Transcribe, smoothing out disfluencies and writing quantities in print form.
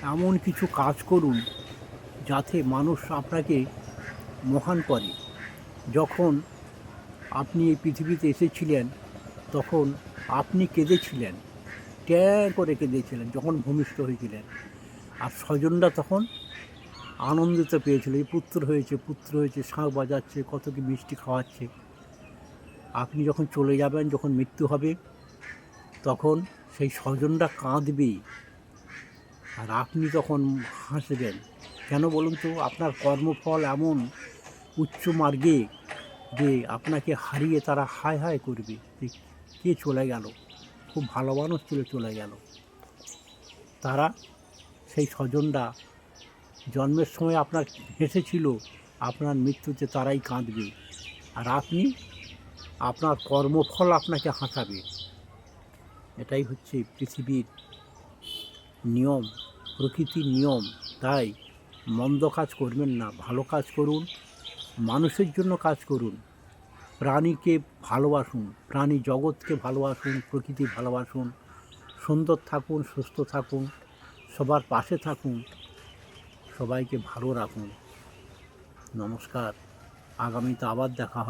এমন কিছু কাজ করুন যাতে মানুষ আপনাকে মহান করে। যখন আপনি এই পৃথিবীতে এসেছিলেন তখন আপনি কেঁদেছিলেন, ট্যাঁ করে কেঁদেছিলেন যখন ভূমিষ্ঠ হয়েছিলেন। আর স্বজনরা তখন আনন্দিত পেয়েছিল, এই পুত্র হয়েছে, পুত্র হয়েছে, শাঁখ বাজাচ্ছে, কত কি মিষ্টি খাওয়াচ্ছে। আপনি যখন চলে যাবেন, যখন মৃত্যু হবে, তখন সেই স্বজনরা কাঁদবে আর আপনি তখন হাসবেন। কেন বলুন তো? আপনার কর্মফল এমন উচ্চ মার্গে যে আপনাকে হারিয়ে তারা হায় হায় করবে যে কে চলে গেল, খুব ভালো মানুষ ছিল চলে গেল। তারা, সেই স্বজনরা জন্মের সময় আপনার হেসেছিল, আপনার মৃত্যুতে তারাই কাঁদবে। আর আপনি, আপনার কর্মফল আপনাকে হাসাবে। এটাই হচ্ছে পৃথিবীর নিয়ম, প্রকৃতির নিয়ম। তাই মন্দ কাজ করবেন না, ভালো কাজ করুন, মানুষের জন্য কাজ করুন, প্রাণীকে ভালোবাসুন, প্রাণী জগৎকে ভালোবাসুন, প্রকৃতি ভালোবাসুন, সুন্দর থাকুন, সুস্থ থাকুন, সবার পাশে থাকুন, সবাইকে ভালো রাখুন। নমস্কার, আগামীতে আবার দেখা হবে।